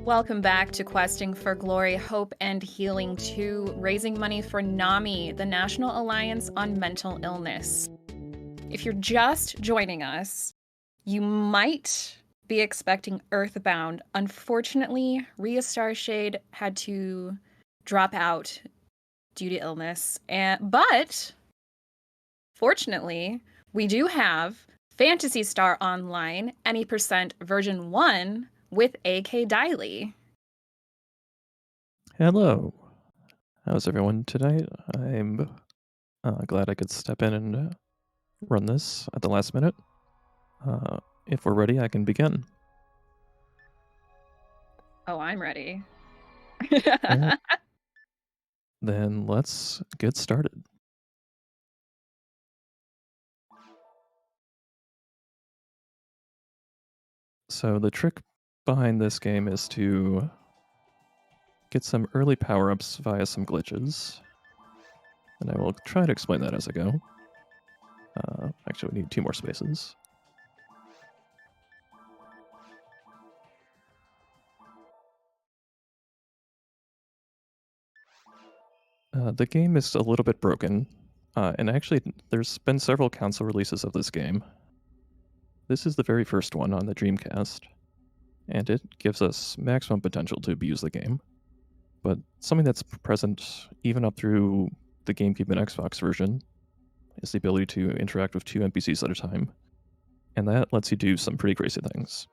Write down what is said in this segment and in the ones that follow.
Welcome back to Questing for Glory, Hope, and Healing 2, raising money for NAMI, the National Alliance on Mental Illness. If you're just joining us, you might be expecting Earthbound. Unfortunately, Rhea Starshade had to drop out due to illness, but fortunately, we do have Phantasy Star Online, Any Percent version 1, with AKDylie. Hello. How's everyone tonight? I'm glad I could step in and run this at the last minute. If we're ready, I can begin. Oh, I'm ready. Alright. Then let's get started. So the trick behind this game is to get some early power-ups via some glitches. And I will try to explain that as I go. Actually, we need 2 more spaces. The game is a little bit broken, and actually there's been several console releases of this game. This is the very first one on the Dreamcast, and it gives us maximum potential to abuse the game. But something that's present even up through the GameCube and Xbox version is the ability to interact with 2 NPCs at a time, and that lets you do some pretty crazy things.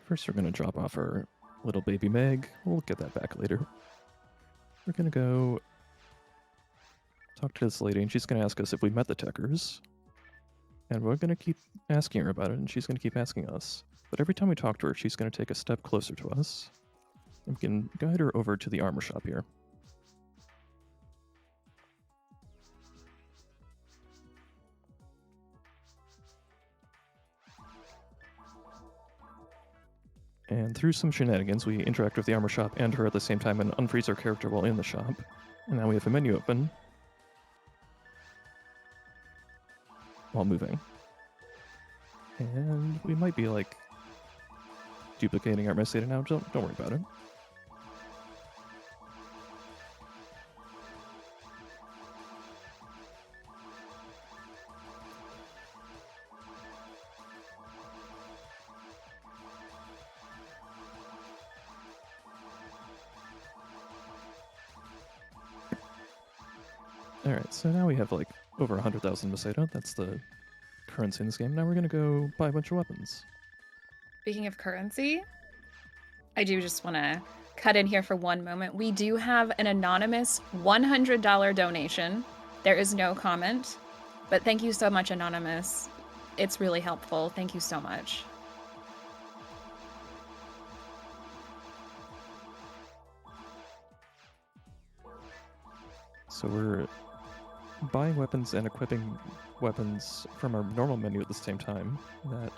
First, we're going to drop off our little baby Meg. We'll get that back later. We're going to go talk to this lady, and she's going to ask us if we met the Techers. And we're going to keep asking her about it, and she's going to keep asking us. But every time we talk to her, she's going to take a step closer to us. And we can guide her over to the armor shop here. And through some shenanigans, we interact with the armor shop and her at the same time and unfreeze our character while in the shop. And now we have a menu open while moving. And we might be like duplicating our mess data now. Don't worry about it. Alright, so now we have like over 100,000 Macedo. That's the currency in this game. Now we're going to go buy a bunch of weapons. Speaking of currency, I do just want to cut in here for one moment. We do have an anonymous $100 donation. There is no comment, but thank you so much, Anonymous. It's really helpful. Thank you so much. So we're buying weapons and equipping weapons from our normal menu at the same time. That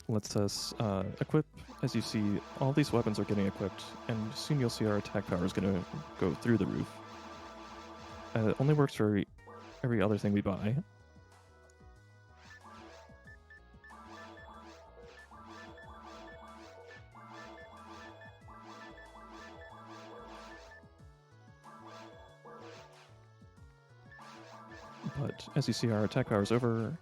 lets us equip. As you see, all these weapons are getting equipped, and soon you'll see our attack power is going to go through the roof. It only works for every other thing we buy. But as you see, our attack power is over.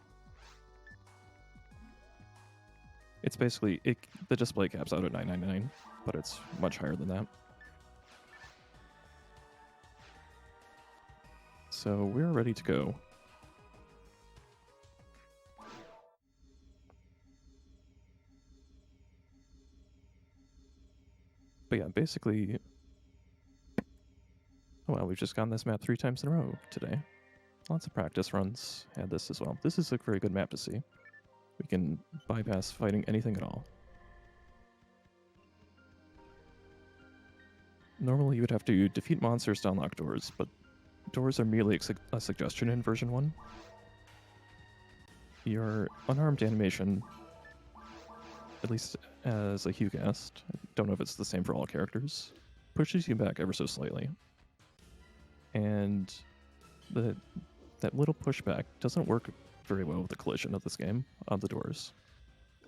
It's basically, the display caps out at 999, but it's much higher than that. So we're ready to go. But yeah, basically, oh well, we've just gotten this map 3 times in a row today. Lots of practice runs had this as well. This is a very good map to see. We can bypass fighting anything at all. Normally you would have to defeat monsters to unlock doors, but doors are merely a suggestion in version 1. Your unarmed animation, at least as a Hughcast, I don't know if it's the same for all characters, pushes you back ever so slightly. And that little pushback doesn't work very well with the collision of this game on the doors.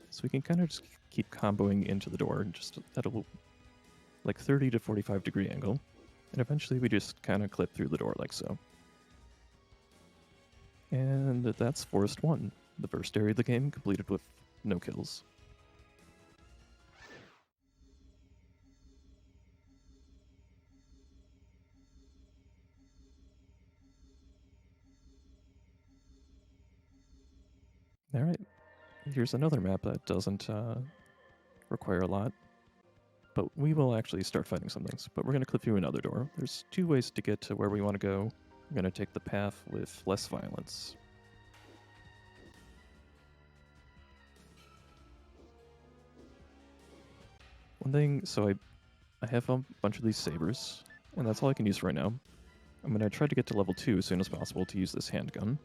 So we can kind of just keep comboing into the door just at a like 30 to 45 degree angle. And eventually we just kind of clip through the door like so. And that's Forest 1, the first area of the game completed with no kills. Alright, here's another map that doesn't require a lot. But we will actually start fighting some things. But we're going to clip through another door. There's two ways to get to where we want to go. We're going to take the path with less violence. One thing, so I have a bunch of these sabers, and that's all I can use right now. I'm going to try to get to level 2 as soon as possible to use this handgun.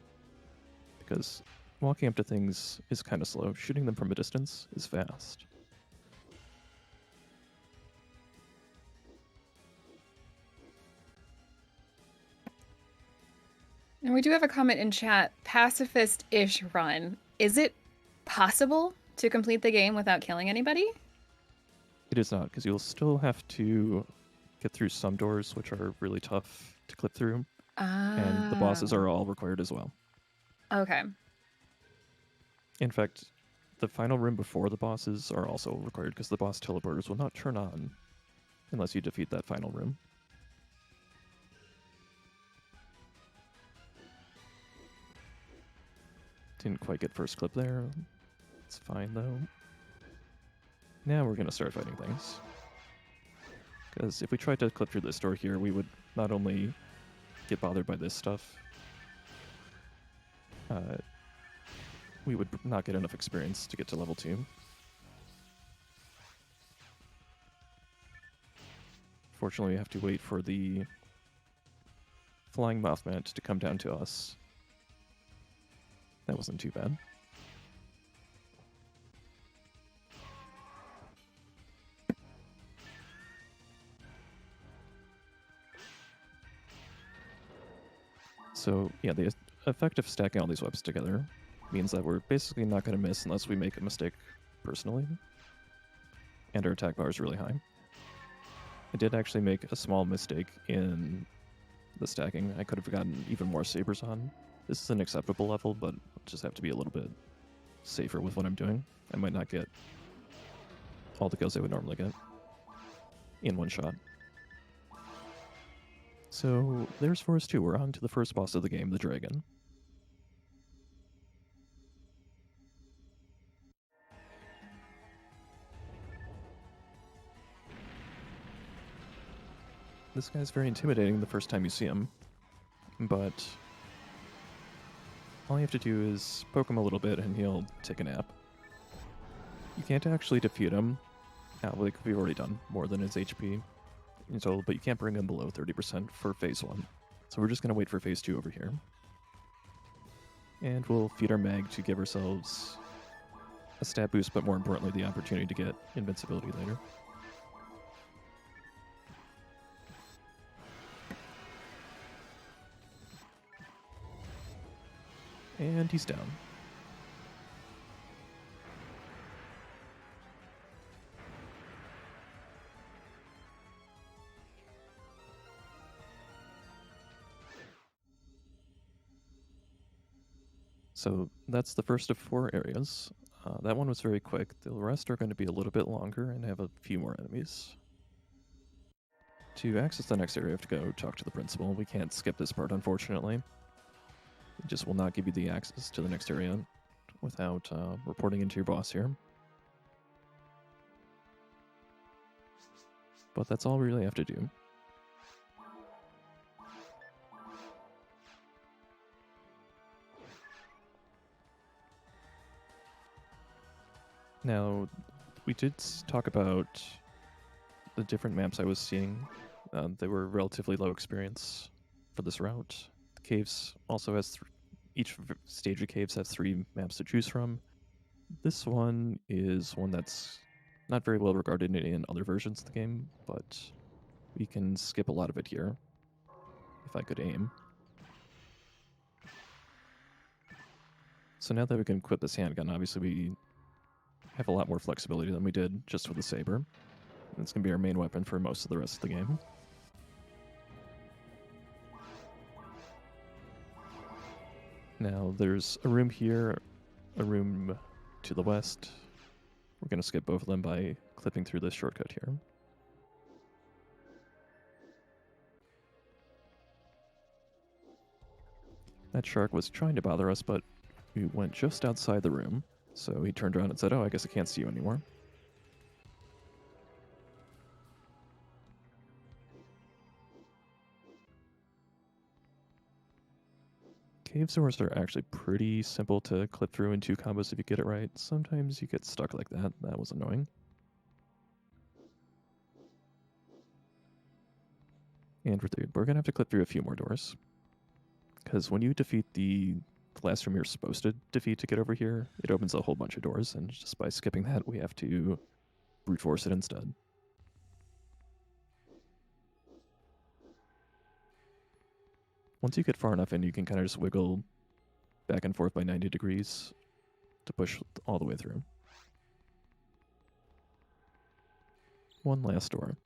Because walking up to things is kind of slow. Shooting them from a distance is fast. And we do have a comment in chat, pacifist-ish run. Is it possible to complete the game without killing anybody? It is not, because you'll still have to get through some doors, which are really tough to clip through. And the bosses are all required as well. Okay. In fact, the final room before the bosses are also required because the boss teleporters will not turn on unless you defeat that final room. Didn't quite get first clip there. It's fine though. Now we're going to start fighting things. Because if we tried to clip through this door here, we would not only get bothered by this stuff, we would not get enough experience to get to level 2. Fortunately, we have to wait for the flying Mothman to come down to us. That wasn't too bad. So, yeah, the effect of stacking all these webs together means that we're basically not going to miss unless we make a mistake personally. And our attack bar is really high. I did actually make a small mistake in the stacking. I could have gotten even more sabers on. This is an acceptable level, but I'll just have to be a little bit safer with what I'm doing. I might not get all the kills I would normally get in one shot. So there's Forest 2. We're on to the first boss of the game, the dragon. This guy's very intimidating the first time you see him, but all you have to do is poke him a little bit and he'll take a nap. You can't actually defeat him. Like we've already done more than his HP in total, but you can't bring him below 30% for phase 1. So we're just going to wait for phase 2 over here. And we'll feed our mag to give ourselves a stat boost, but more importantly, the opportunity to get invincibility later. And he's down. So that's the first of 4 areas. That one was very quick. The rest are going to be a little bit longer and have a few more enemies. To access the next area, you have to go talk to the principal. We can't skip this part, unfortunately. It just will not give you the access to the next area without reporting into your boss here. But that's all we really have to do. Now, we did talk about the different maps I was seeing. They were relatively low experience for this route. The caves also has each stage of caves has 3 maps to choose from. This one is one that's not very well regarded in other versions of the game, but we can skip a lot of it here. if I could aim. So now that we can equip this handgun, obviously we have a lot more flexibility than we did just with the saber. And it's going to be our main weapon for most of the rest of the game. Now there's a room here, a room to the west. We're going to skip both of them by clipping through this shortcut here. That shark was trying to bother us, but we went just outside the room. So he turned around and said, "Oh, I guess I can't see you anymore." Cave doors are actually pretty simple to clip through in 2 combos if you get it right. Sometimes you get stuck like that. That was annoying. And we're going to have to clip through a few more doors. Because when you defeat the last room you're supposed to defeat to get over here, it opens a whole bunch of doors, and just by skipping that, we have to brute force it instead. Once you get far enough in, you can kind of just wiggle back and forth by 90 degrees to push all the way through. One last door.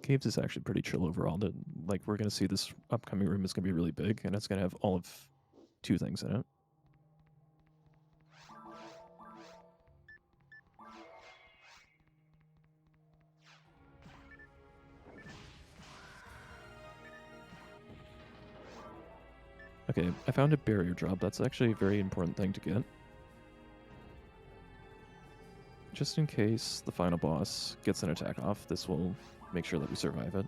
Caves is actually pretty chill overall. Like, we're going to see this upcoming room is going to be really big, and it's going to have all of 2 things in it. Okay, I found a barrier drop. That's actually a very important thing to get. Just in case the final boss gets an attack off, this will make sure that we survive it.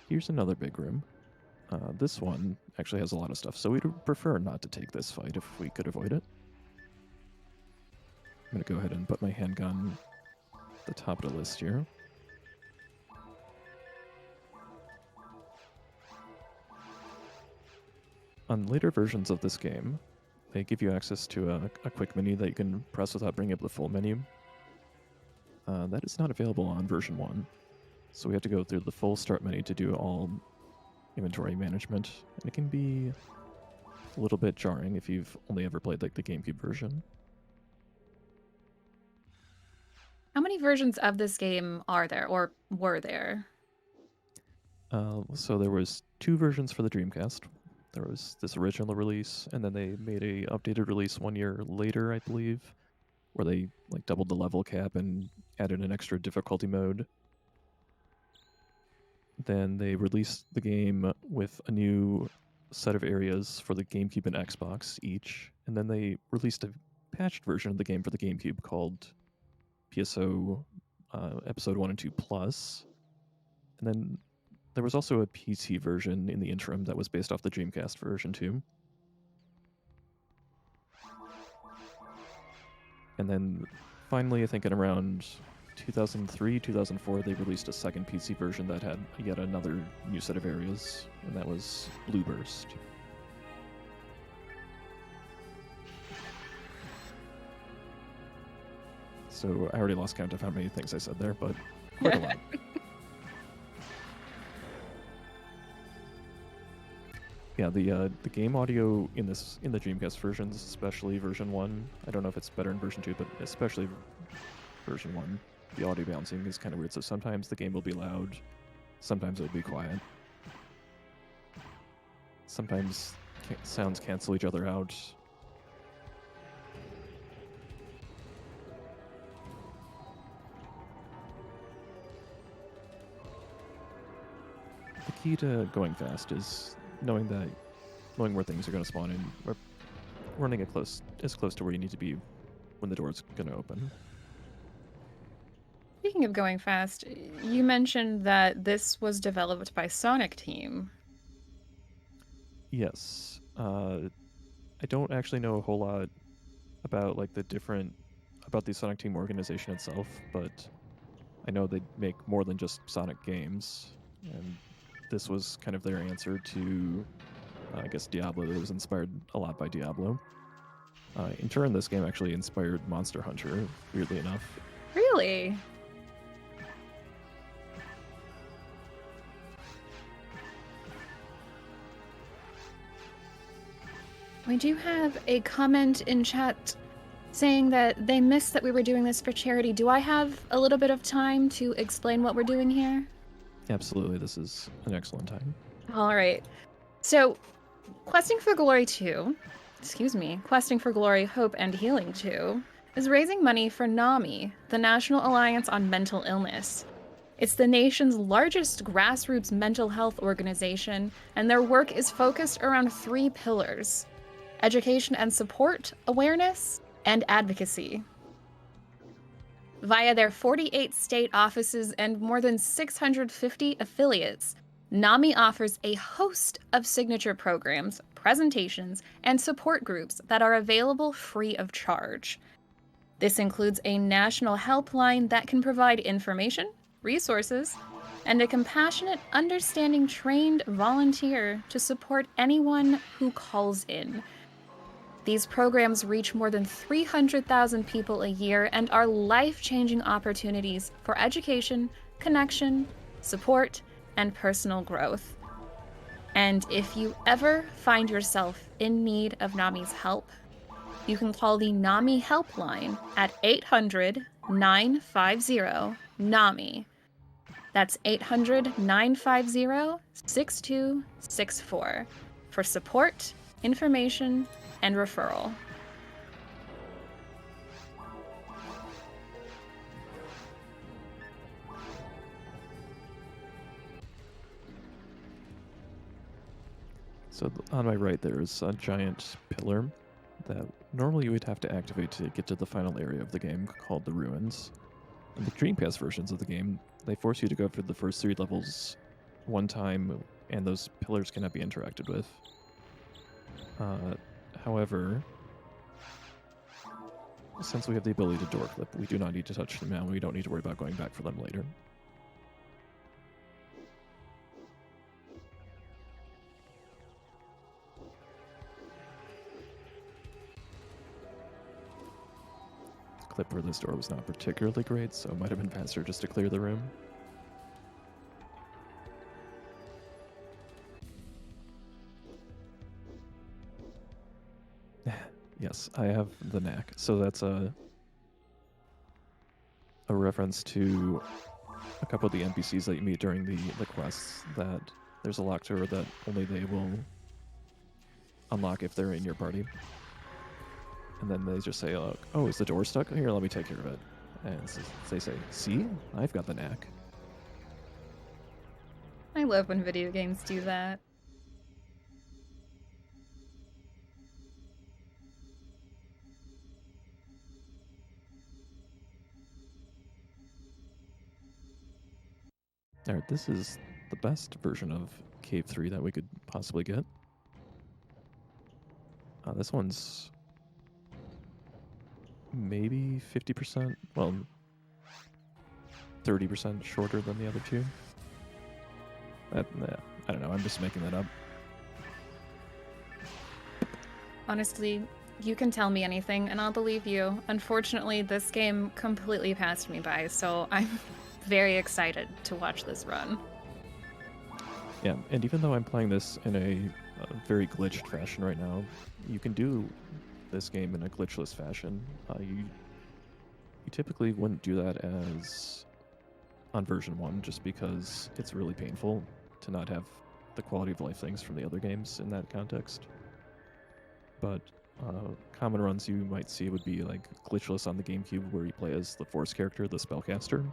Here's another big room. This one actually has a lot of stuff, so we'd prefer not to take this fight if we could avoid it. I'm going to go ahead and put my handgun at the top of the list here. On later versions of this game, they give you access to a quick menu that you can press without bringing up the full menu. That is not available on version 1. So we have to go through the full start menu to do all inventory management, and it can be a little bit jarring if you've only ever played like the GameCube version. How many versions of this game are there, or were there? So there was 2 versions for the Dreamcast. There was this original release, and then they made a updated release 1 year later, I believe, where they like doubled the level cap and added an extra difficulty mode. Then they released the game with a new set of areas for the GameCube and Xbox each, and then they released a patched version of the game for the GameCube called PSO Episode 1 and 2 Plus. And then there was also a PC version in the interim that was based off the Dreamcast version too. And then finally, I think in around 2003, 2004, they released a second PC version that had yet another new set of areas, and that was Blue Burst. So I already lost count of how many things I said there, but quite a lot. Yeah, the game audio in the Dreamcast versions, especially version 1, I don't know if it's better in version 2, but especially version 1, the audio balancing is kind of weird. So sometimes the game will be loud, sometimes it'll be quiet. Sometimes sounds cancel each other out. The key to going fast is knowing where things are going to spawn in. We're running as close to where you need to be when the door's going to open. Speaking of going fast, you mentioned that this was developed by Sonic Team. Yes. I don't actually know a whole lot about like about the Sonic Team organization itself, but I know they make more than just Sonic games. and this was kind of their answer to, I guess, Diablo. It was inspired a lot by Diablo. In turn, this game actually inspired Monster Hunter, weirdly enough. Really? We do have a comment in chat saying that they missed that we were doing this for charity. Do I have a little bit of time to explain what we're doing here? Absolutely, this is an excellent time. All right. So, Questing for Glory 2, Questing for Glory, Hope, and Healing 2, is raising money for NAMI, the National Alliance on Mental Illness. It's the nation's largest grassroots mental health organization, and their work is focused around 3 pillars: education and support, awareness, and advocacy. Via their 48 state offices and more than 650 affiliates, NAMI offers a host of signature programs, presentations, and support groups that are available free of charge. This includes a national helpline that can provide information, resources, and a compassionate, understanding, trained volunteer to support anyone who calls in. These programs reach more than 300,000 people a year and are life-changing opportunities for education, connection, support, and personal growth. And if you ever find yourself in need of NAMI's help, you can call the NAMI helpline at 800-950-NAMI. That's 800-950-6264 for support, information, and referral. So on my right, there is a giant pillar that normally you would have to activate to get to the final area of the game called the Ruins. In the Dreamcast versions of the game, they force you to go through the first 3 levels one time, and those pillars cannot be interacted with. However, since we have the ability to door clip, we do not need to touch them now, and we don't need to worry about going back for them later. Clip for this door was not particularly great, so it might have been faster just to clear the room. Yes, I have the knack. So that's a reference to a couple of the NPCs that you meet during the quests, that there's a locked door that only they will unlock if they're in your party. And then they just say, oh, is the door stuck? Here, let me take care of it. And they say, see? I've got the knack. I love when video games do that. Alright, this is the best version of Cave 3 that we could possibly get. This one's maybe 50%, well, 30% shorter than the other 2. I don't know, I'm just making that up. Honestly, you can tell me anything and I'll believe you. Unfortunately, this game completely passed me by, so I'm very excited to watch this run. Yeah, and even though I'm playing this in a very glitched fashion right now, you can do this game in a glitchless fashion. You typically wouldn't do that as on version 1, just because it's really painful to not have the quality of life things from the other games in that context. But common runs you might see would be like glitchless on the GameCube, where you play as the Force character, the spellcaster,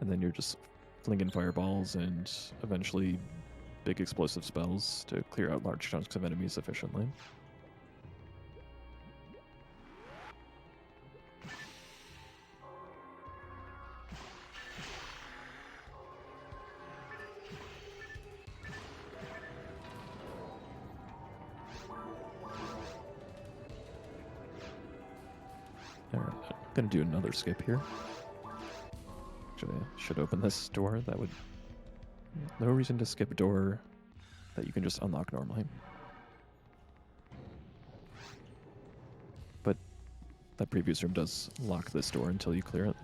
and then you're just flinging fireballs and eventually big explosive spells to clear out large chunks of enemies efficiently. Alright, I'm gonna do another skip here. Actually, I should open this door. That would No reason to skip a door that you can just unlock normally. But that previous room does lock this door until you clear it.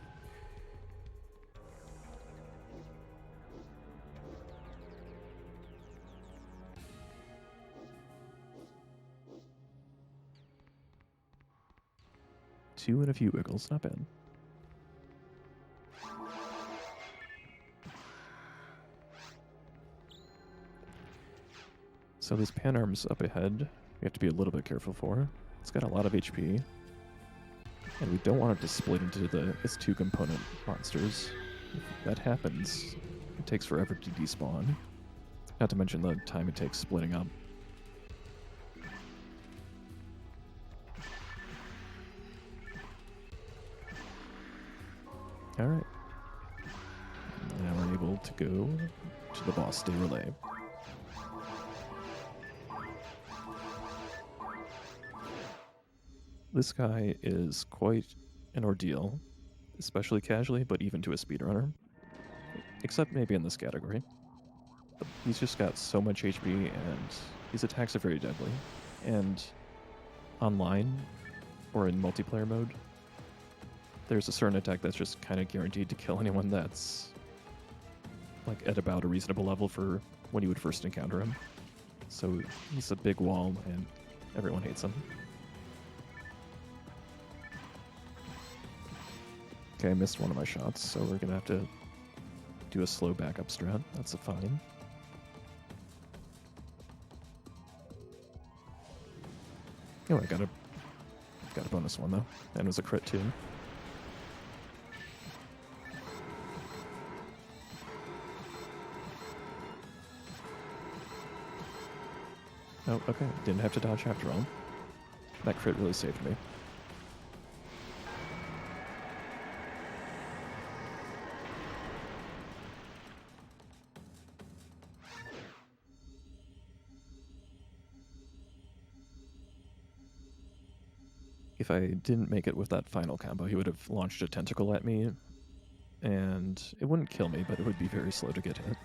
Two and a few wiggles, not bad. So this pan arm's up ahead. We have to be a little bit careful for. It's got a lot of HP. And we don't want it to split into its two component monsters. If that happens, it takes forever to despawn. Not to mention the time it takes splitting up. Alright. Now we're able to go to the boss day relay. This guy is quite an ordeal, especially casually, but even to a speedrunner. Except maybe in this category. But he's just got so much HP, and his attacks are very deadly. And online, or in multiplayer mode, there's a certain attack that's just kind of guaranteed to kill anyone that's like at about a reasonable level for when you would first encounter him. So he's a big wall, and everyone hates him. Okay, I missed one of my shots, so we're gonna have to do a slow backup strat. That's a fine. Oh, I got a bonus one though, and it was a crit too. Oh, okay. Didn't have to dodge after all. That crit really saved me. If I didn't make it with that final combo, he would have launched a tentacle at me, and it wouldn't kill me, but it would be very slow to get hit.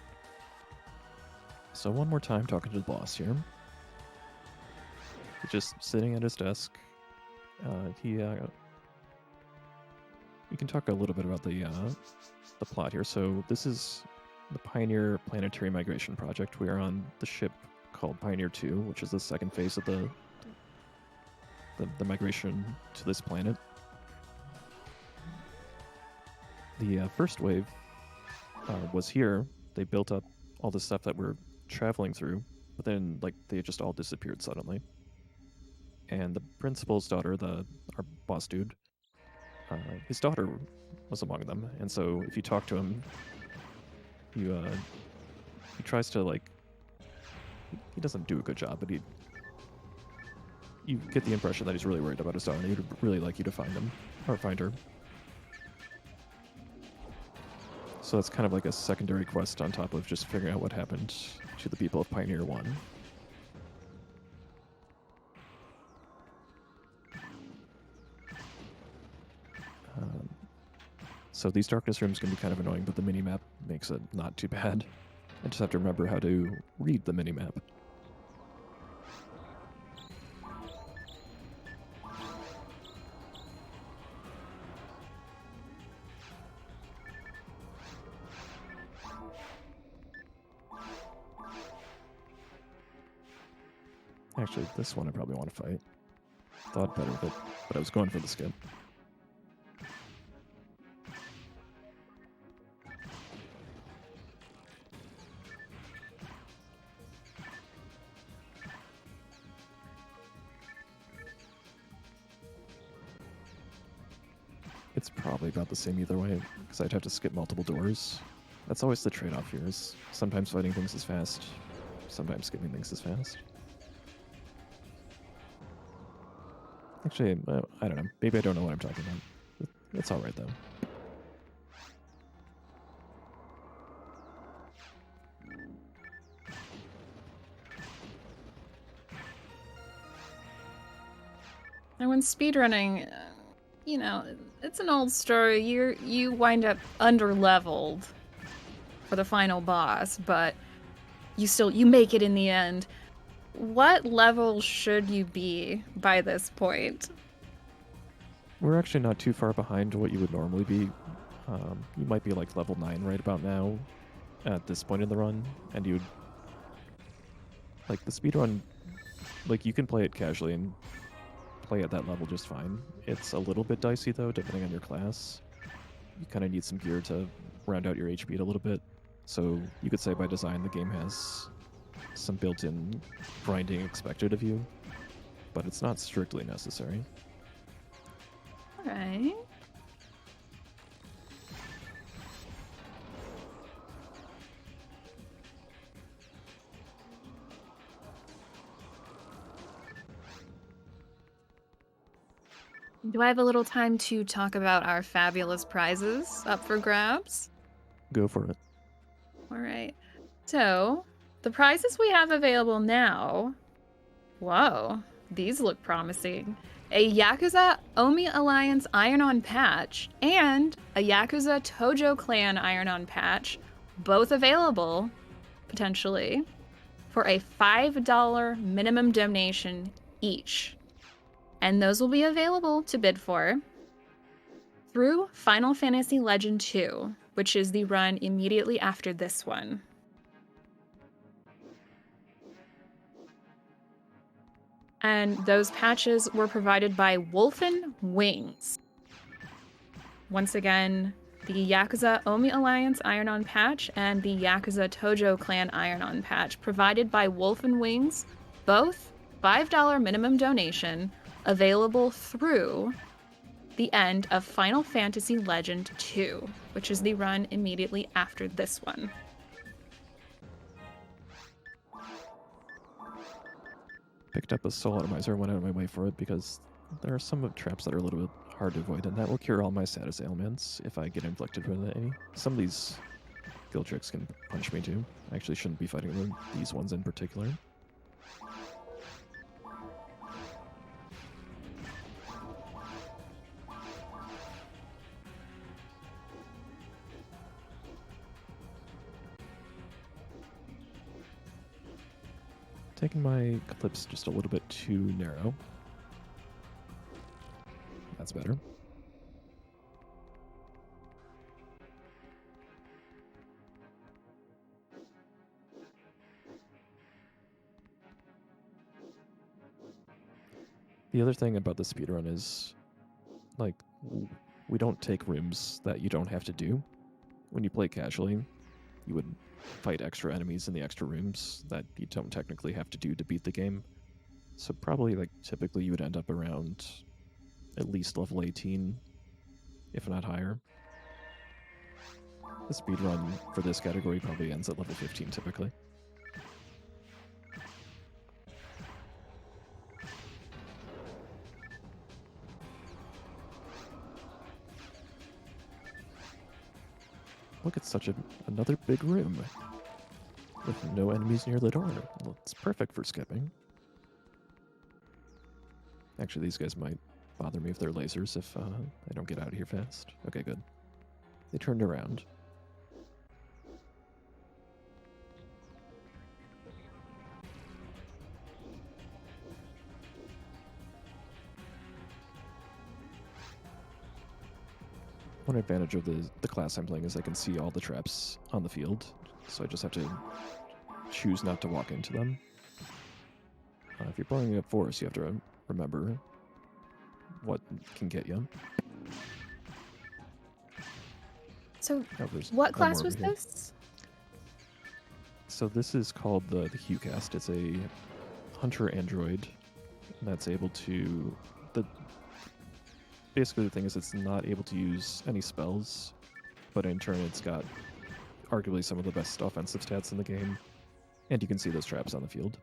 So one more time talking to the boss here. He's just sitting at his desk. We can talk a little bit about the plot here. So this is the Pioneer Planetary Migration Project. We are on the ship called Pioneer 2, which is the second phase of the migration to this planet. The first wave was here. They built up all the stuff that we're traveling through, but then like they just all disappeared suddenly. And the principal's daughter, our boss dude, his daughter was among them. And so if you talk to him, he tries to like, he doesn't do a good job, but you get the impression that he's really worried about his daughter, and he'd really like you to find him, or find her. So that's kind of like a secondary quest on top of just figuring out what happened to the people of Pioneer 1. So these darkness rooms can be kind of annoying, but the minimap makes it not too bad. I just have to remember how to read the minimap. Actually, this one I probably want to fight. Thought better of it, but I was going for the skip. It's probably about the same either way, because I'd have to skip multiple doors. That's always the trade-off here, is sometimes fighting things is fast, sometimes skipping things is fast. Actually, I don't know. Maybe I don't know what I'm talking about. It's alright, though. And when speedrunning, it's an old story. You wind up under-leveled for the final boss, but you make it in the end. What level should you be by this point? We're actually not too far behind what you would normally be. You might be like level 9 right about now at this point in the run, and you'd like the speedrun, like you can play it casually and play at that level just fine. It's a little bit dicey though, depending on your class. You kind of need some gear to round out your HP a little bit. So you could say by design the game has some built-in grinding expected of you, but it's not strictly necessary. All right. Do I have a little time to talk about our fabulous prizes up for grabs? Go for it. All right. So, the prizes we have available now. Whoa, these look promising. A Yakuza Omi Alliance Iron-On patch and a Yakuza Tojo Clan Iron-On patch, both available, potentially, for a $5 minimum donation each. And those will be available to bid for through Final Fantasy Legend 2, which is the run immediately after this one. And those patches were provided by Wolfen Wings. Once again, the Yakuza Omi Alliance Iron-On patch and the Yakuza Tojo Clan Iron-On patch provided by Wolfen Wings, both $5 minimum donation, available through the end of Final Fantasy Legend 2, which is the run immediately after this one. Picked up a soul atomizer, went out of my way for it because there are some traps that are a little bit hard to avoid, and that will cure all my status ailments if I get inflicted with any. Some of these skill tricks can punch me too. I actually shouldn't be fighting them, these ones in particular. Taking my clips just a little bit too narrow. That's better. The other thing about the speedrun is, like, we don't take rooms that you don't have to do. When you play casually, you would fight extra enemies in the extra rooms that you don't technically have to do to beat the game. So probably, like, typically you would end up around at least level 18, if not higher. The speedrun for this category probably ends at level 15 typically. Look, it's such another big room with no enemies near the door. Well, it's perfect for skipping. Actually, these guys might bother me with their lasers if I don't get out of here fast. Okay, good. They turned around. One advantage of the class I'm playing is I can see all the traps on the field, so I just have to choose not to walk into them. If you're playing up force, you have to remember what can get you. So, what class was here. this? So this is called the HuCast. It's a hunter android that's able to... Basically, the thing is it's not able to use any spells, but in turn it's got arguably some of the best offensive stats in the game, and you can see those traps on the field.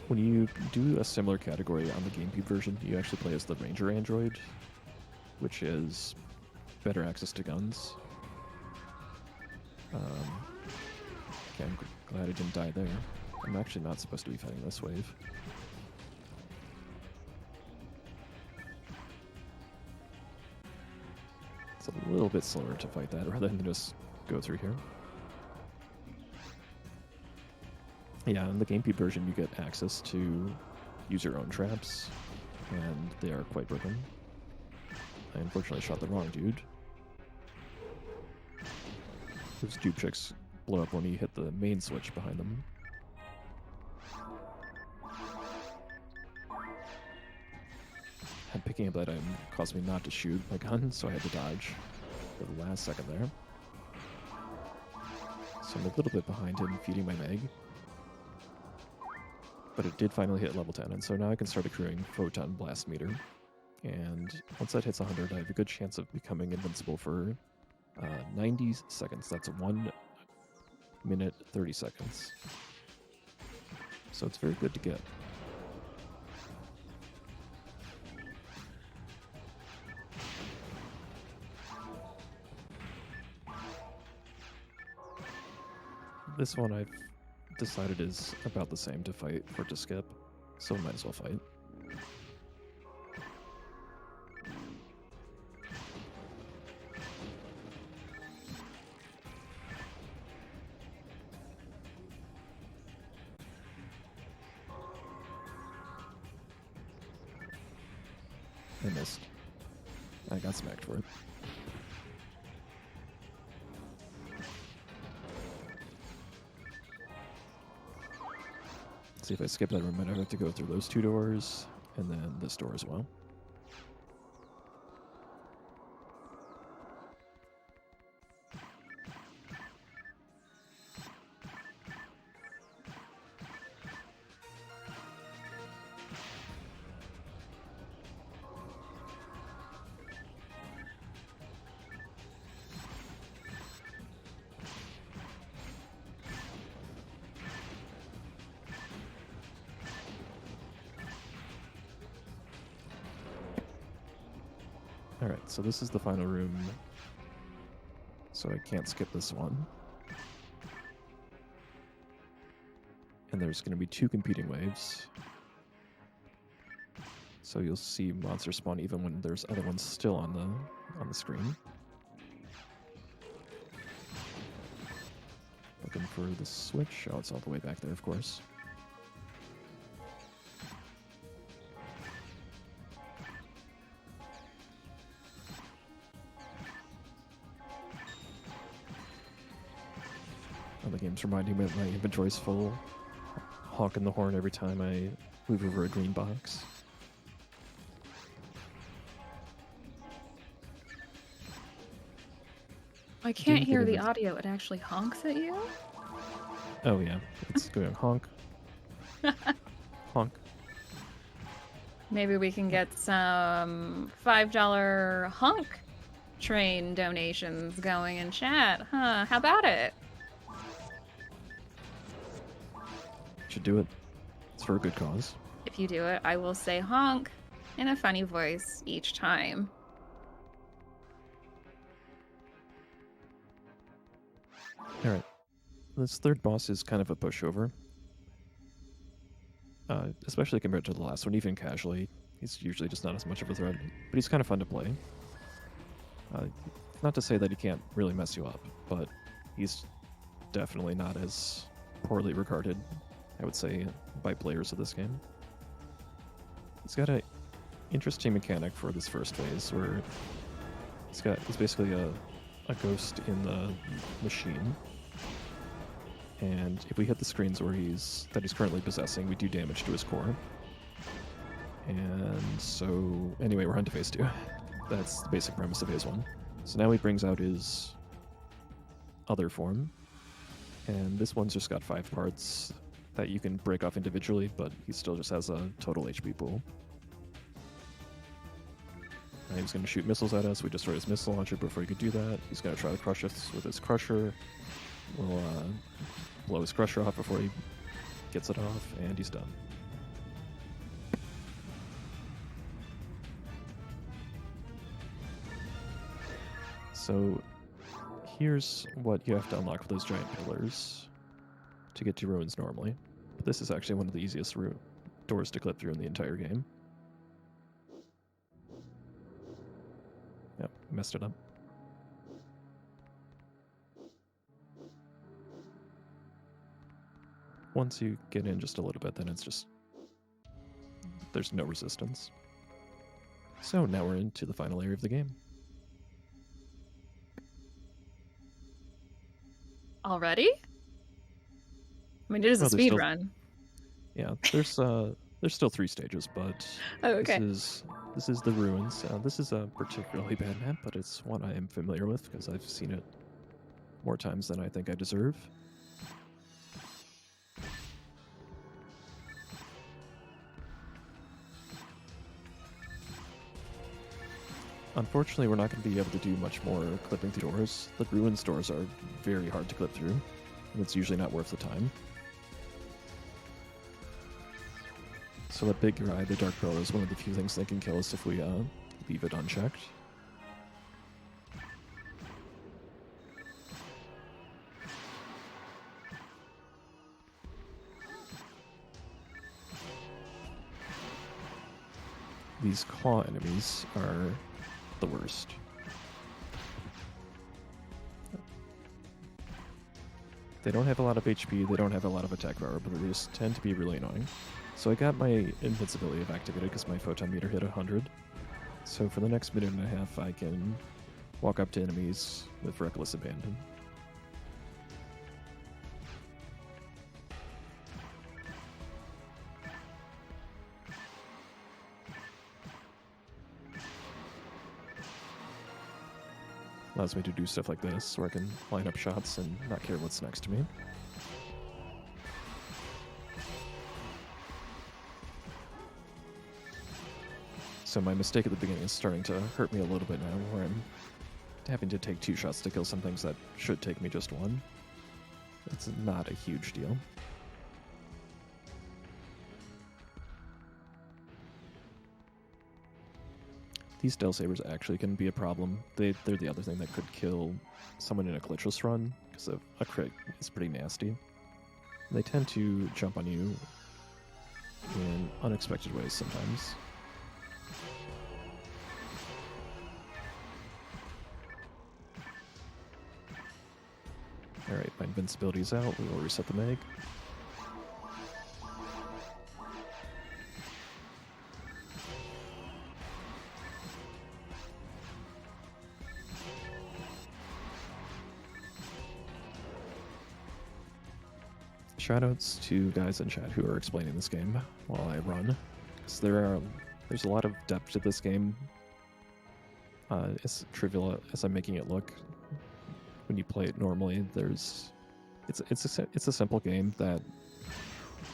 When you do a similar category on the GameCube version, you actually play as the Ranger Android, which is better access to guns. Okay, I'm glad I didn't die there. I'm actually not supposed to be fighting this wave. It's a little bit slower to fight that rather than just go through here. Yeah, in the GameCube version, you get access to use your own traps, and they are quite broken. I unfortunately shot the wrong dude. Those dupe chicks blow up when you hit the main switch behind them. And picking up that item caused me not to shoot my gun, so I had to dodge for the last second there. So I'm a little bit behind him feeding my Meg. But it did finally hit level 10, and so now I can start accruing Photon Blast Meter. And once that hits 100, I have a good chance of becoming invincible for 90 seconds. That's 1 minute 30 seconds. So it's very good to get. This one I've decided is about the same to fight or to skip, so might as well fight. I missed. I got smacked for it. See if I skip that room, I have to go through those 2 doors, and then this door as well. Alright, so this is the final room, so I can't skip this one. And there's going to be 2 competing waves. So you'll see monsters spawn even when there's other ones still on the screen. Looking for the switch. Oh, it's all the way back there, of course. Oh, the game's reminding me that my inventory's full. Honking the horn every time I move over a green box. I can't hear the audio. It actually honks at you? Oh yeah, it's going honk. Honk. Maybe we can get some $5 honk train donations going in chat, huh? How about it? Should do it. It's for a good cause. If you do it, I will say honk in a funny voice each time. Alright. This third boss is kind of a pushover. Especially compared to the last one, even casually. He's usually just not as much of a threat, but he's kind of fun to play. Not to say that he can't really mess you up, but he's definitely not as poorly regarded, I would say, by players of this game. He's got an interesting mechanic for this first phase, where he's basically a ghost in the machine. And if we hit the screens where he's currently possessing, we do damage to his core. And so, anyway, we're on to phase 2. That's the basic premise of phase 1. So now he brings out his other form. And this one's just got 5 parts that you can break off individually, but he still just has a total HP pool. And he's going to shoot missiles at us. We destroy his missile launcher before he could do that. He's going to try to crush us with his crusher. We'll blow his crusher off before he gets it off, and he's done. So here's what you have to unlock for those giant pillars to get to ruins normally. But this is actually one of the easiest doors to clip through in the entire game. Yep, messed it up. once you get in just a little bit, then it's just... there's no resistance. So now we're into the final area of the game. Already? I mean, it is a Well, there's speed still... run. yeah, there's still 3 stages, but Oh, okay. this is the ruins. This is a particularly bad map, but it's one I am familiar with because I've seen it more times than I think I deserve. Unfortunately, we're not going to be able to do much more clipping through doors. The ruins doors are very hard to clip through, and it's usually not worth the time. So that big guy, the Dark Pillar, is one of the few things that can kill us if we leave it unchecked. These claw enemies are the worst. They don't have a lot of HP, they don't have a lot of attack power, but they just tend to be really annoying. So I got my invincibility activated because my photon meter hit 100. So for the next minute and a half, I can walk up to enemies with reckless abandon. Allows me to do stuff like this, where I can line up shots and not care what's next to me. So my mistake at the beginning is starting to hurt me a little bit now, where I'm having to take 2 shots to kill some things that should take me just 1. It's not a huge deal. These Del Sabers actually can be a problem. They're the other thing that could kill someone in a glitchless run, because a crit is pretty nasty. They tend to jump on you in unexpected ways sometimes. Alright, my invincibility's out. We will reset the Meg. Shoutouts to guys in chat who are explaining this game while I run, because there's a lot of depth to this game. As trivial as I'm making it look, when you play it normally, it's a simple game that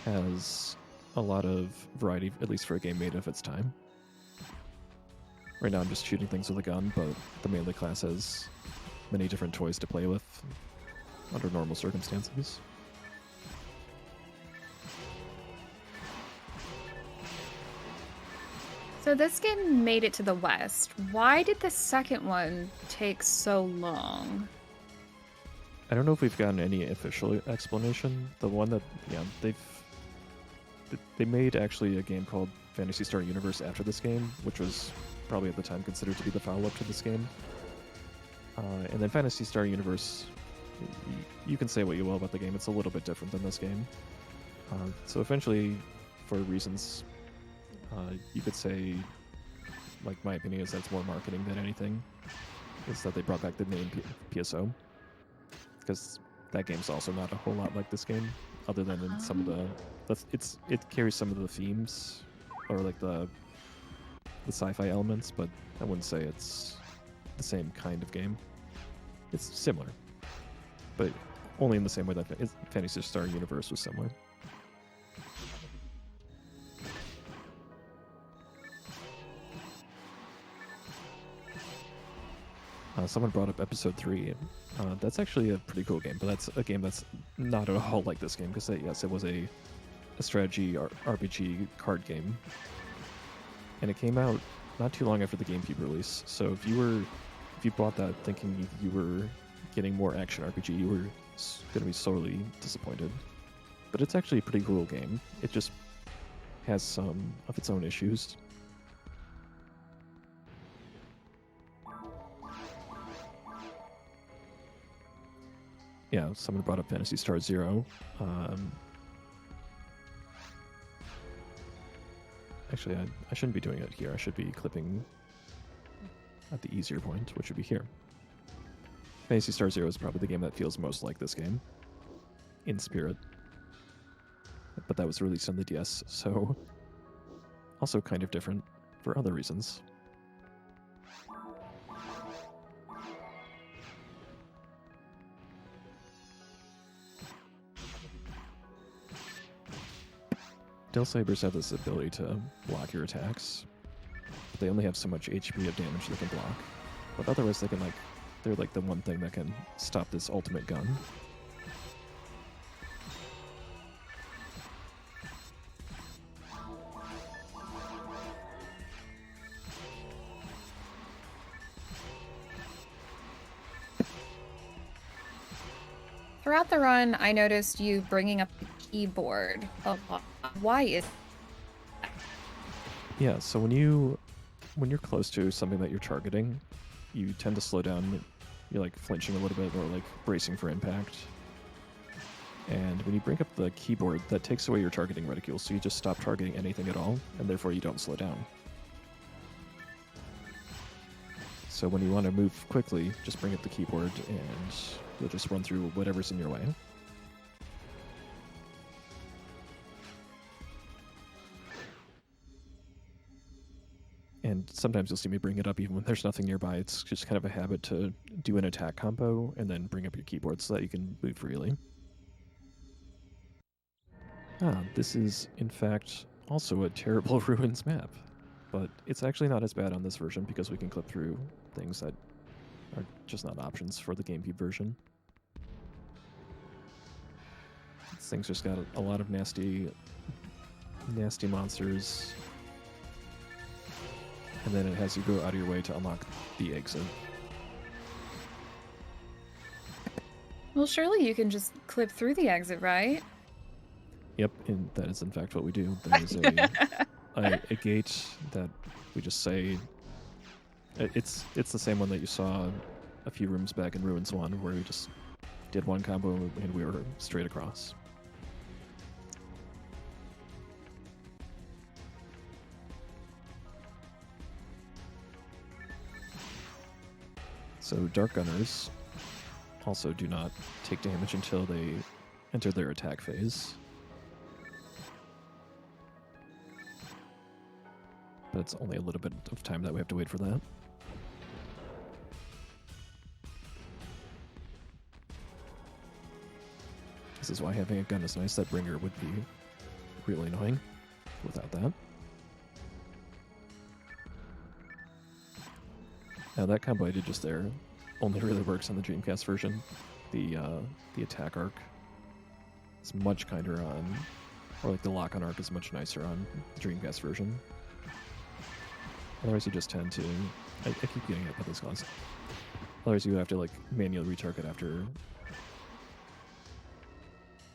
has a lot of variety, at least for a game made of its time. Right now I'm just shooting things with a gun, but the melee class has many different toys to play with under normal circumstances. So this game made it to the West. Why did the second one take so long? I don't know if we've gotten any official explanation. The one that, yeah, they made actually a game called Phantasy Star Universe after this game, which was probably at the time considered to be the follow-up to this game. And then Phantasy Star Universe, you can say what you will about the game, it's a little bit different than this game. So eventually, for reasons, you could say, like, my opinion is that it's more marketing than anything, is that they brought back the name PSO. Because that game's also not a whole lot like this game, other than in some of the... It carries some of the themes, or like the sci-fi elements, but I wouldn't say it's the same kind of game. It's similar, but only in the same way that Phantasy Star Universe was similar. Someone brought up Episode 3. That's actually a pretty cool game, but that's a game that's not at all like this game, because yes, it was a strategy RPG card game, and it came out not too long after the GameCube release. So if you bought that thinking you were getting more action RPG, you were going to be sorely disappointed. But it's actually a pretty cool game. It just has some of its own issues. Yeah, someone brought up Phantasy Star Zero. Actually, I shouldn't be doing it here. I should be clipping at the easier point, which would be here. Phantasy Star Zero is probably the game that feels most like this game in spirit. But that was released on the DS, so also kind of different for other reasons. Dill Sabers have this ability to block your attacks, but they only have so much HP of damage they can block. But otherwise, they can they're like the one thing that can stop this ultimate gun. Throughout the run, I noticed you bringing up the keyboard a lot. Why is Yeah, so when you're close to something that you're targeting, you tend to slow down. You're like flinching a little bit or like bracing for impact. And when you bring up the keyboard, that takes away your targeting reticule, so you just stop targeting anything at all, and therefore you don't slow down. So when you want to move quickly, just bring up the keyboard and you'll just run through whatever's in your way. And sometimes you'll see me bring it up even when there's nothing nearby. It's just kind of a habit to do an attack combo and then bring up your keyboard so that you can move freely. This is in fact also a terrible Ruins map, but it's actually not as bad on this version because we can clip through things that are just not options for the GameCube version. This thing's just got a lot of nasty monsters, and then it has you go out of your way to unlock the exit. Well, surely you can just clip through the exit, right? Yep, and that is in fact what we do. There is a gate that we just say... It's the same one that you saw a few rooms back in Ruins 1, where we just did one combo and we were straight across. So Dark Gunners also do not take damage until they enter their attack phase. But it's only a little bit of time that we have to wait for that. This is why having a gun is nice. That bringer would be really annoying without that. Now that combo I did just there only really works on the Dreamcast version. The attack arc is much kinder on, or like the lock-on arc is much nicer on the Dreamcast version. Otherwise you just tend to... I keep getting hit by this class. Otherwise you have to like manually retarget after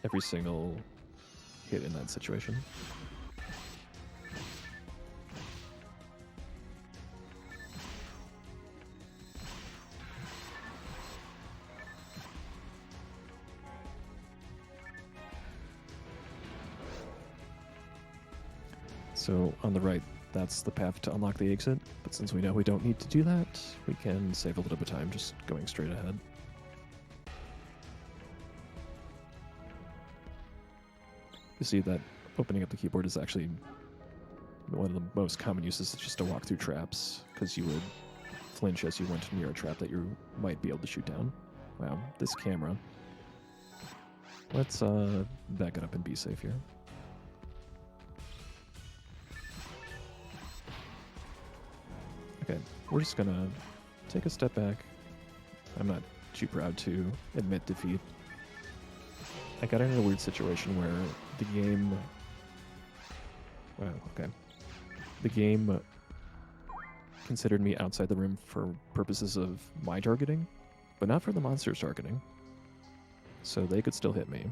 every single hit in that situation. So on the right, that's the path to unlock the exit, but since we know we don't need to do that, we can save a little bit of time just going straight ahead. You see that opening up the keyboard is actually one of the most common uses, just to walk through traps, because you would flinch as you went near a trap that you might be able to shoot down. Wow, this camera. Let's back it up and be safe here. Okay, we're just gonna take a step back. I'm not too proud to admit defeat. I got in a weird situation where the game... Wow, okay. The game considered me outside the room for purposes of my targeting, but not for the monster's targeting. So they could still hit me.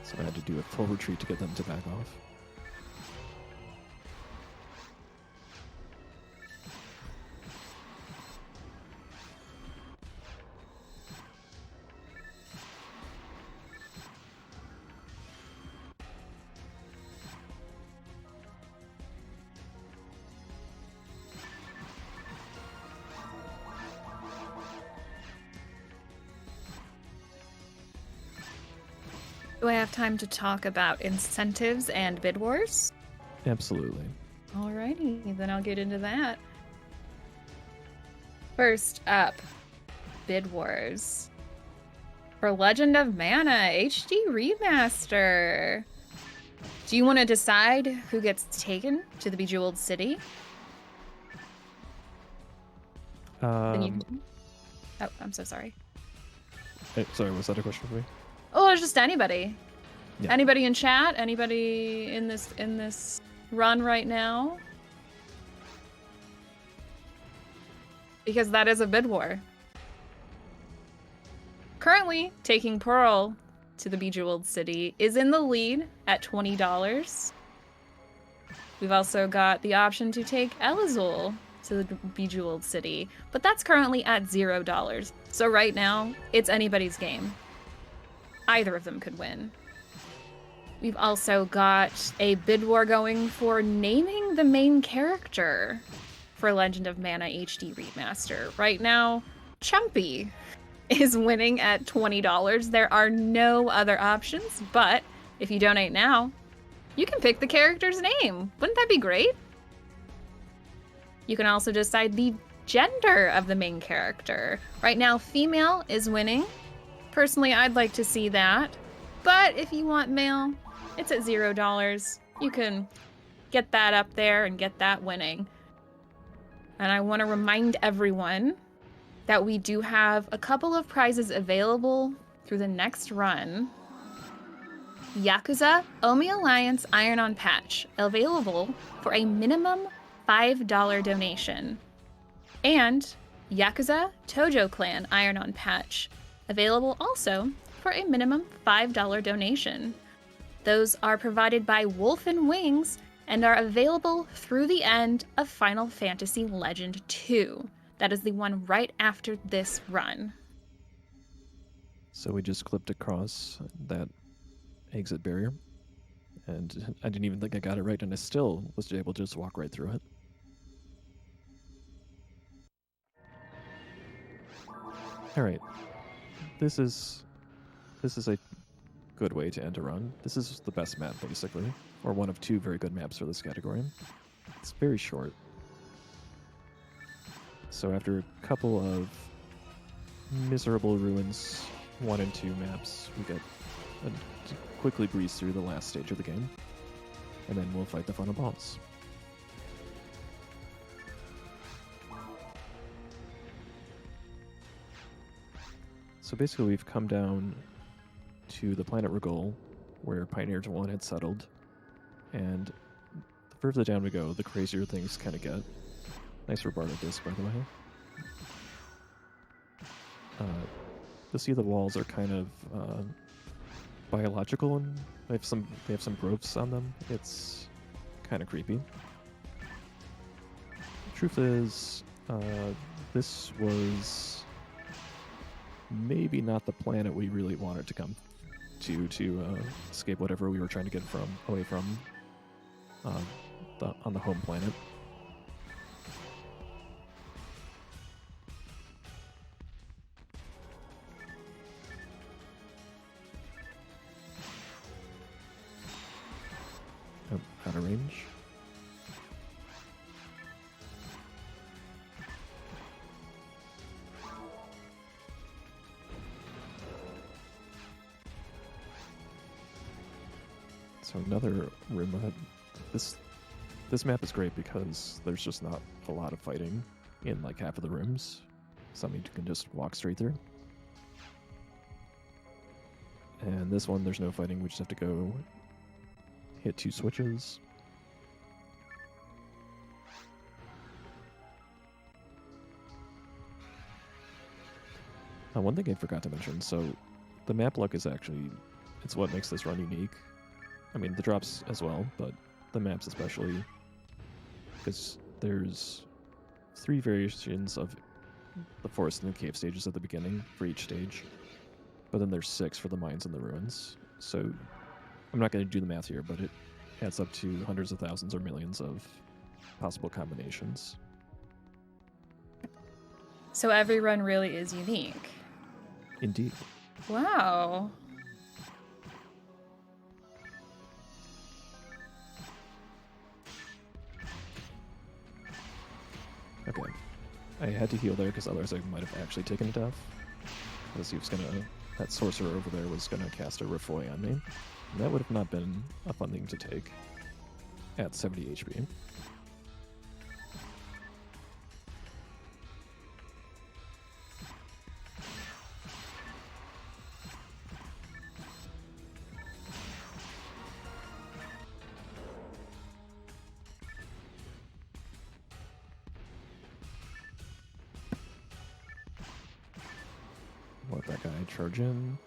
So I had to do a full retreat to get them to back off. Do I have time to talk about incentives and bid wars? Absolutely. Alrighty, then I'll get into that. First up, bid wars. For Legend of Mana HD Remaster. Do you want to decide who gets taken to the Bejeweled City? Then you can... Oh, I'm so sorry. Sorry, was that a question for me? Oh, it's just anybody. Yeah. Anybody in chat? Anybody in this run right now? Because that is a bid war. Currently, taking Pearl to the Bejeweled City is in the lead at $20. We've also got the option to take Elazul to the Bejeweled City, but that's currently at $0. So right now, it's anybody's game. Either of them could win. We've also got a bid war going for naming the main character for Legend of Mana HD Remaster. Right now, Chumpy is winning at $20. There are no other options, but if you donate now, you can pick the character's name. Wouldn't that be great? You can also decide the gender of the main character. Right now, female is winning. Personally, I'd like to see that. But if you want male, it's at $0. You can get that up there and get that winning. And I want to remind everyone that we do have a couple of prizes available through the next run. Yakuza Omi Alliance Iron-On Patch, available for a minimum $5 donation. And Yakuza Tojo Clan Iron-On Patch, available also for a minimum $5 donation. Those are provided by Wolf and Wings and are available through the end of Final Fantasy Legend 2. That is the one right after this run. So we just clipped across that exit barrier, and I didn't even think I got it right, and I still was able to just walk right through it. All right, this is a good way to end a run. This is the best map, basically, or one of two very good maps for this category. It's very short. So after a couple of miserable ruins 1 and 2 maps, we get to quickly breeze through the last stage of the game, and then we'll fight the final boss. So basically we've come down to the planet Rigol, where Pioneers 1 had settled, and the further down we go, the crazier things kind of get. Nice Robardo disc, by the way. You'll see the walls are kind of biological, and they have some growths on them. It's kind of creepy. Truth is, this was maybe not the planet we really wanted to come to escape whatever we were trying to get away from on the home planet. Oh, out of range. So another room ahead. This map is great because there's just not a lot of fighting in like half of the rooms. Something you can just walk straight through. And this one, there's no fighting. We just have to go hit 2 switches. One thing I forgot to mention, so the map luck is actually, it's what makes this run unique. I mean, the drops as well, but the maps especially, because there's 3 variations of the forest and the cave stages at the beginning for each stage, but then there's 6 for the mines and the ruins. So I'm not going to do the math here, but it adds up to hundreds of thousands or millions of possible combinations. So every run really is unique. Indeed. Wow. Okay. I had to heal there because otherwise I might have actually taken a death. Because he was gonna... That sorcerer over there was gonna cast a Refoy on me. And that would have not been a fun thing to take at 70 HP. Let that guy charge in.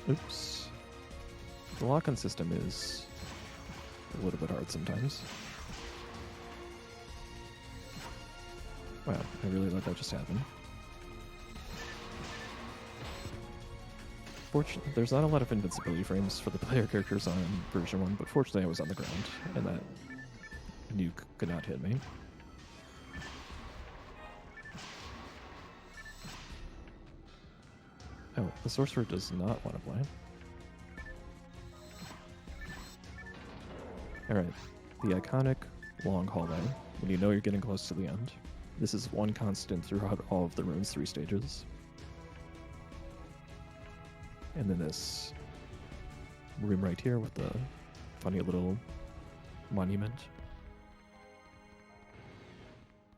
Oops. The lock-on system is a little bit hard sometimes. Wow, I really let that just happen. Fortunately, there's not a lot of invincibility frames for the player characters on version 1, but fortunately I was on the ground, and that nuke could not hit me. Oh, the sorcerer does not want to play. Alright, the iconic long hallway, when you know you're getting close to the end. This is one constant throughout all of the rune's 3 stages. And then this room right here with the funny little monument.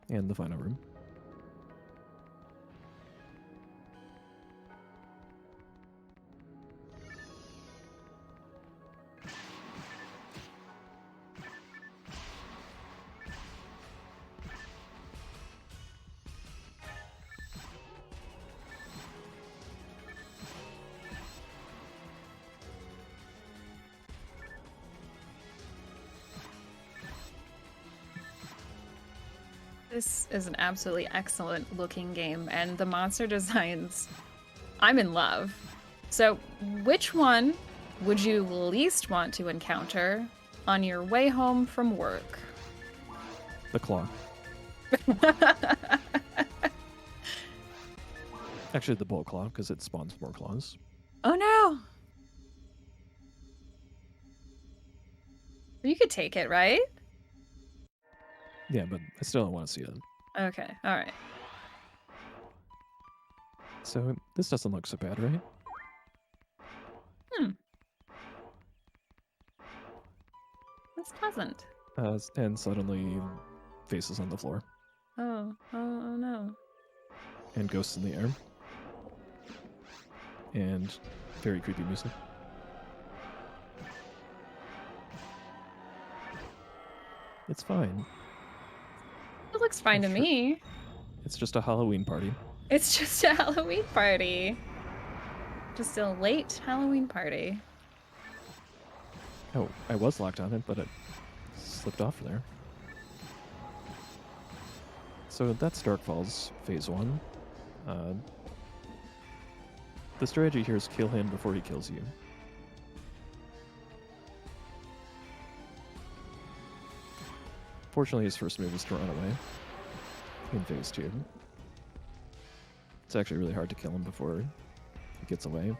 And the final room. This is an absolutely excellent looking game, and the monster designs, I'm in love. So, which one would you least want to encounter on your way home from work? The claw. Actually, the bull claw, because it spawns more claws. Oh no! You could take it, right? Yeah, but I still don't want to see it. Okay, alright. So this doesn't look so bad, right? That's pleasant. And suddenly faces on the floor. Oh no. And ghosts in the air. And very creepy music. It's fine. It looks fine to me. It's just a Halloween party. It's just a Halloween party. Just a late Halloween party. Oh, I was locked on it, but it slipped off there. So that's Darkfall's phase 1. The strategy here is kill him before he kills you. Fortunately, his first move is to run away in phase 2. It's actually really hard to kill him before he gets away.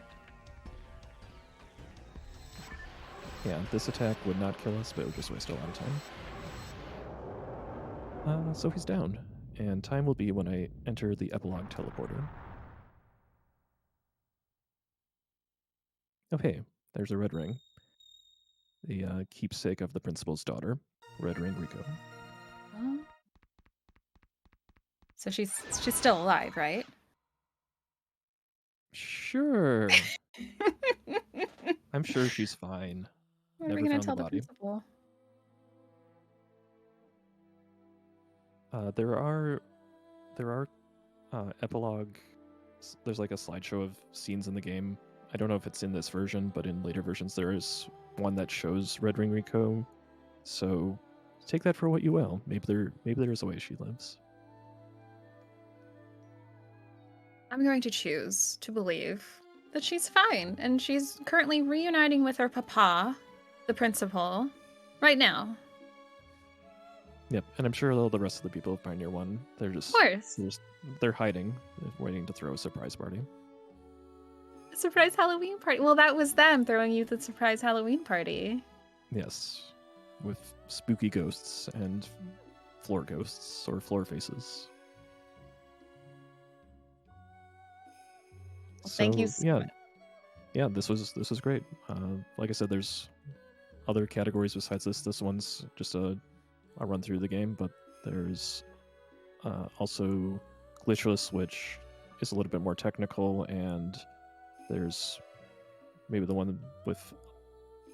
Yeah, this attack would not kill us, but it would just waste a lot of time. So he's down, and time will be when I enter the epilogue teleporter. Oh hey, there's a red ring. The keepsake of the principal's daughter, Red Ring Rico. So she's still alive, right? Sure. I'm sure she's fine. What are we Never gonna found the tell the body. principal? There are epilogue. There's like a slideshow of scenes in the game. I don't know if it's in this version, but in later versions there is one that shows Red Ring Rico. So take that for what you will. Maybe there is a way she lives. I'm going to choose to believe that she's fine, and she's currently reuniting with her papa the principal right now. Yep, and I'm sure all the rest of the people of Pioneer 1, Of course. they're hiding, waiting to throw a surprise party. Surprise Halloween party. Well, that was them throwing you the surprise Halloween party. Yes, with spooky ghosts and floor ghosts or floor faces. Well, thank you so much. Yeah, this was great. Like I said, there's other categories besides this. This one's just a run through the game, but there's also glitchless, which is a little bit more technical, and there's maybe the one with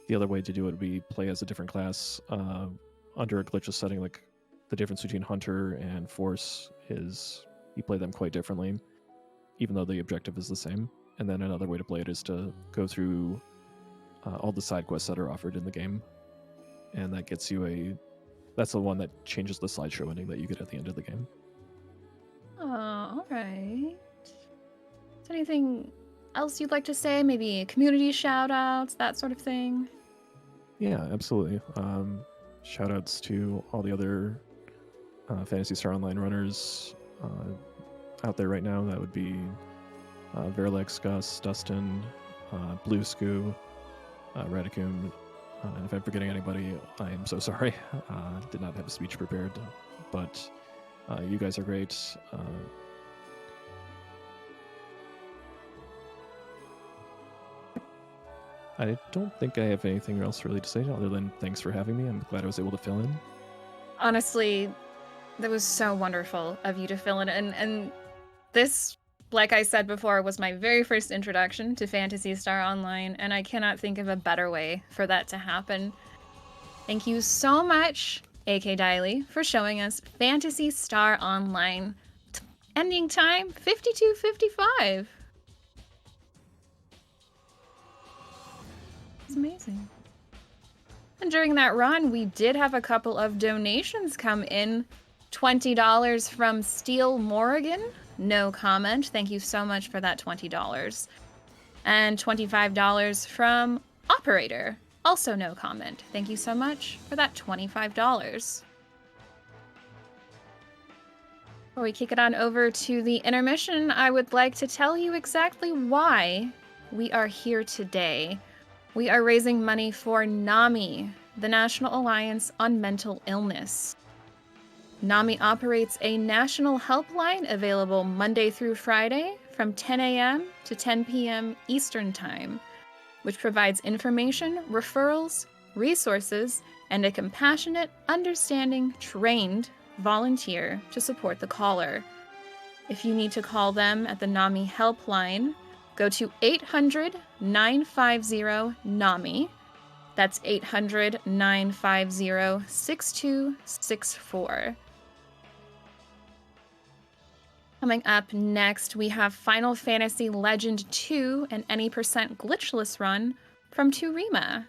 the other way to do it would be play as a different class under a glitchless setting. Like the difference between Hunter and Force is you play them quite differently, even though the objective is the same. And then another way to play it is to go through all the side quests that are offered in the game, and that gets you that's the one that changes the slideshow ending that you get at the end of the game. Oh, all right. Is there anything else you'd like to say? Maybe community shout outs, that sort of thing? Yeah, absolutely. Shout outs to all the other Phantasy Star Online runners out there right now. That would be Verlex, Gus, Dustin, Blue Scoo, Radicum. And if I'm forgetting anybody, I am so sorry. Did not have a speech prepared, but you guys are great. I don't think I have anything else really to say other than thanks for having me. I'm glad I was able to fill in. Honestly, that was so wonderful of you to fill in. And this, like I said before, was my very first introduction to Phantasy Star Online, and I cannot think of a better way for that to happen. Thank you so much, AKDylie, for showing us Phantasy Star Online. Ending time 52:55. It's amazing. And during that run, we did have a couple of donations come in. $20 from Steel Morrigan, no comment. Thank you so much for that $20. And $25 from Operator, also no comment. Thank you so much for that $25. Before we kick it on over to the intermission, I would like to tell you exactly why we are here today. We are raising money for NAMI, the National Alliance on Mental Illness. NAMI operates a national helpline available Monday through Friday from 10 a.m. to 10 p.m. Eastern Time, which provides information, referrals, resources, and a compassionate, understanding, trained volunteer to support the caller. If you need to call them at the NAMI helpline, go to 800-950-NAMI. That's 800-950-6264. Coming up next, we have Final Fantasy Legend 2 and any percent glitchless run from Turima.